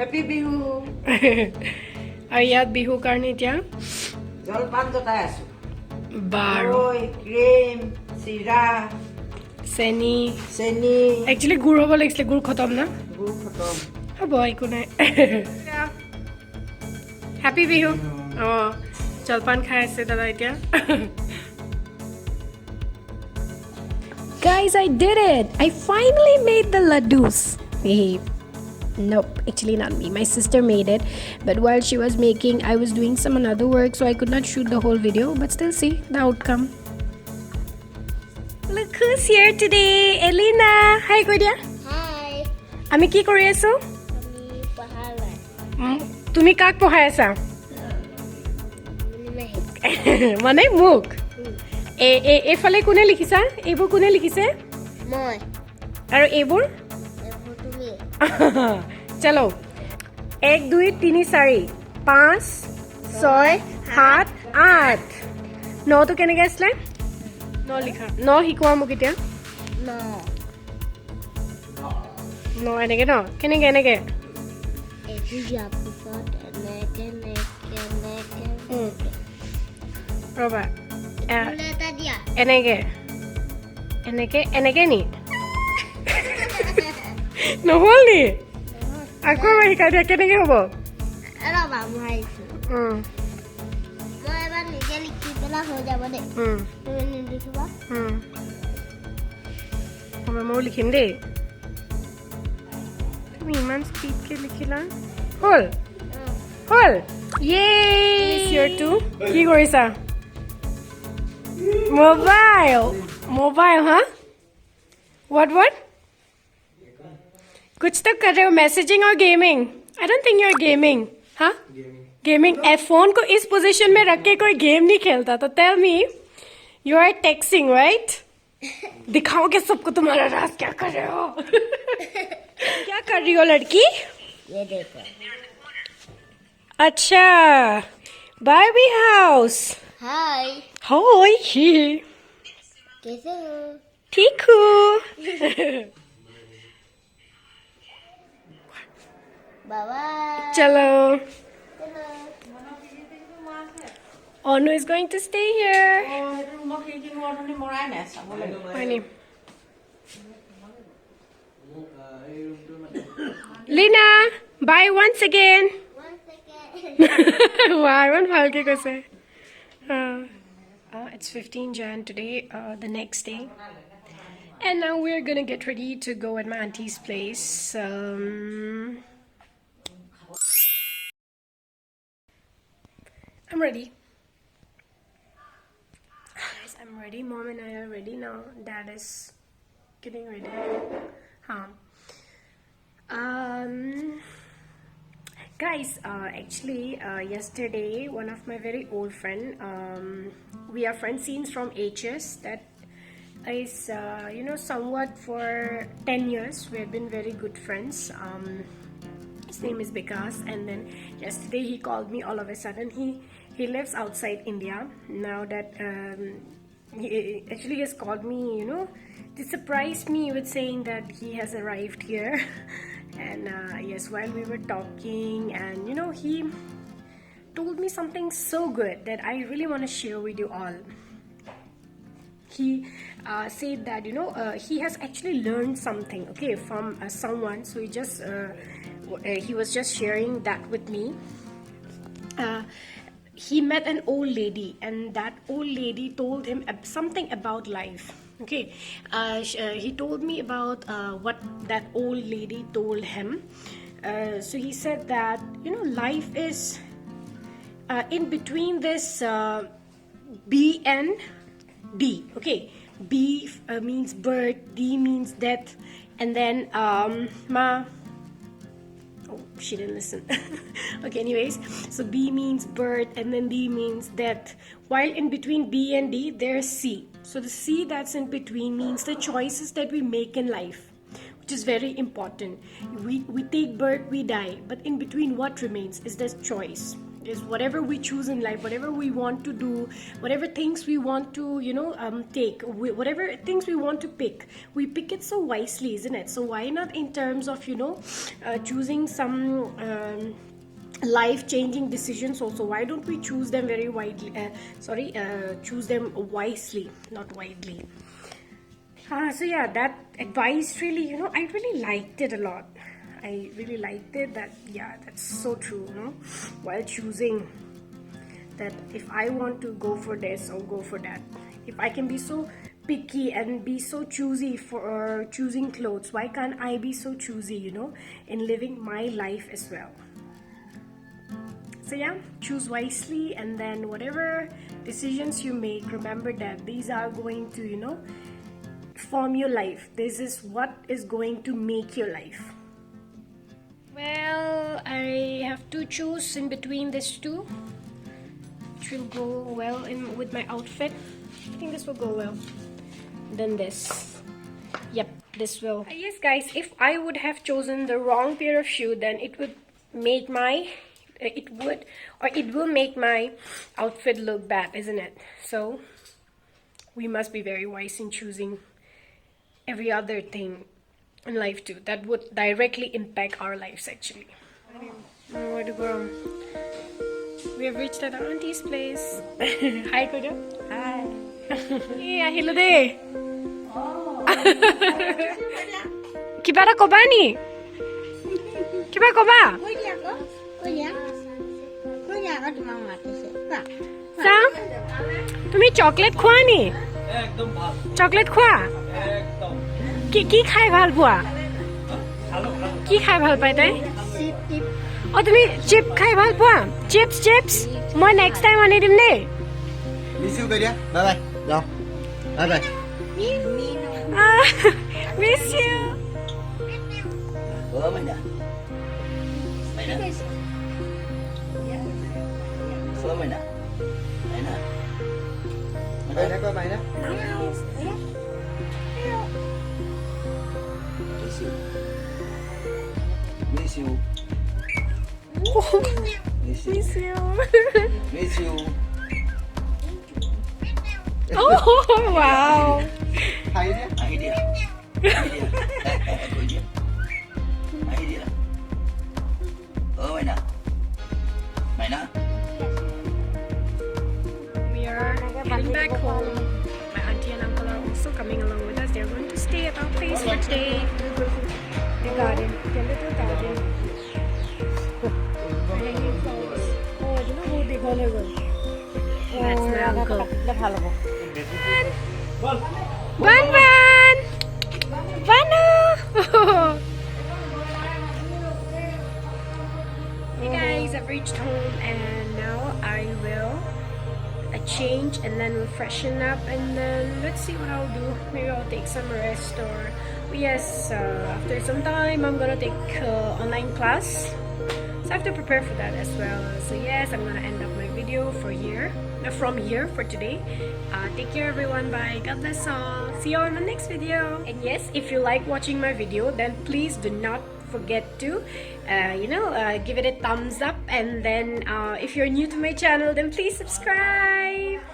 Happy Bihu. আৰু ইয়াত বিহুৰ কাৰণে এতিয়া জলপান জটাই আছো। বাৰু দৈ, ক্ৰীম, চিৰা, চেনি চেনি, একচুৱেলি গুড় হ'ব লাগিছিলে, গুড় খতম না, গুড় খতম। হ'ব একো নাই। হেপী বিহু। অঁ জলপান খাই আছে দাদা এতিয়া। Guys, I did it! I finally made the laddus. Hey, nope, actually not me. My sister made it, but while she was making, I was doing some another work, so I could not shoot the whole video, but still see the outcome. Look who's here today, Elena. Hi, Godia. Hi. Ami ki kori aso? Kami pahala. Tumi kak pohai asa? Mane muk. এফালে কোনে লিখিছা? এইবোৰ কোনে লিখিছে? মই। আৰু এইবোৰ? এইবোৰ তুমি। চলো 1 2 3 4 5 6 7 8 9 তো কেনেকৈ আছিলে? 9 লিখা। 9 শিকোৱা মোক এতিয়া। ন। 9 এনেকৈ ন? কেনেকৈ এনেকৈ? এইটো যোৱাৰ পিছত এনেকে ৰ'বা এটা দিয়া। এনেকৈ এনেকৈ এনেকৈ নি? নহ'ল নি? আকৌ এবাৰ শিকাই দিয়া কেনেকৈ হ'ব? ৰ'বা মই আহিছোঁ। মই এবাৰ নিজে লিখি পেলাই হৈ যাব দেই। তুমি নিলিখিবা? হ'ব ময়ো লিখিম দেই। তুমি ইমান স্পীডকৈ লিখিলা। হ'ল হ'ল ইয়েটো কি কৰিছা? मोबाइल हाँ what कुछ तो कर रहे हो मैसेजिंग और gaming I don't think you are gaming हाँ गेमिंग फोन को इस पोजीशन में रख के कोई गेम नहीं खेलता तो tell me you are texting right दिखाओगे सबको तुम्हारा राज क्या कर रहे हो क्या कर रही हो लड़की ये देखो। अच्छा बारबी हाउस हाय। हाय कैसे हो? ठीक हूँ बाबा। चलो Onu is going to stay here. Honey. Lina, bye once again. 1 second. Why won't Falke ko say? It's 15 Jan today, the next day. And now we're gonna get ready to go at my auntie's place. I'm ready. Guys, I'm ready. Mom and I are ready now. Dad is getting ready. Guys, actually, yesterday, one of my very old friend, we are friends since from HS, that is, somewhat for 10 years. We have been very good friends. His name is Vikas, and then yesterday he called me all of a sudden. He lives outside India. Now that he actually has called me, to surprise me with saying that he has arrived here. And yes, while we were talking, and he told me something so good that I really want to share with you all. He said that he has actually learned something, okay, from someone. So he was just sharing that with me. He met an old lady, and that old lady told him something about life. Okay, he told me about what that old lady told him. So he said that life is in between this B and D. Okay, B means birth, D means death, and then oh, she didn't listen. Okay, anyways, so B means birth, and then D means death. While in between B and D, there's C. So the C that's in between means the choices that we make in life, which is very important. We take birth, we die, but in between what remains is this choice. is whatever we choose in life, whatever we want to do, whatever things we want to, take, whatever things we want to pick, we pick it so wisely, isn't it? So why not in terms of, choosing some life-changing decisions also? Why don't we choose them very widely? Choose them wisely, not widely. So yeah, that advice really, I really liked it a lot. I really liked it. That's so true, while choosing, that if I want to go for this, I'll go for that. If I can be so picky and be so choosy for choosing clothes, why can't I be so choosy, in living my life as well? So yeah, choose wisely, and then whatever decisions you make, remember that these are going to, form your life. This is what is going to make your life. Well, I have to choose in between these two, which will go well with my outfit. I think this will go well. Then this. Yep, this will. Yes, guys, if I would have chosen the wrong pair of shoe, then it will make my outfit look bad, isn't it? So we must be very wise in choosing every other thing in life too, that would directly impact our lives actually. Where to go? We have reached at our auntie's place. Hi, Kojo. Hi. Yeah, hello there. Kiba eta koba ni? Kiba koba? Sa? Tumi chocolate khwa ni? Chocolate khwa? কি খাই ভাল পোৱা? কি খাই ভাল পাই তাই? অ তুমি chip খাই ভাল পোৱা? চিপছ মই নেক্সট টাইম আনি দিম দেই। মিছ ইউ কৰিয়া। Bye bye. যাও। Bye bye. Miss you. ও Maina. Maina. So Maina. Maina. Maina co Maina. Miss you. Miss you. Miss you. Oh wow. Idea. Oh, Maina. We are heading back home. My auntie and uncle are also coming along with us. They're going to stay at our place for today. The garden, the little garden. Hanging flowers. Oh, I don't know who they call her. That's my uncle. Ban. Vanu. Hey guys, I've reached home and now I will change and then we'll freshen up and then let's see what I'll do. Maybe I'll take some rest or after some time I'm gonna take online class, so I have to prepare for that as well. So yes, I'm gonna end up my video from here for today. Take care everyone. Bye. God bless all. See you on the next video. And yes, if you like watching my video, then please do not forget to give it a thumbs up, and then if you're new to my channel, then please subscribe.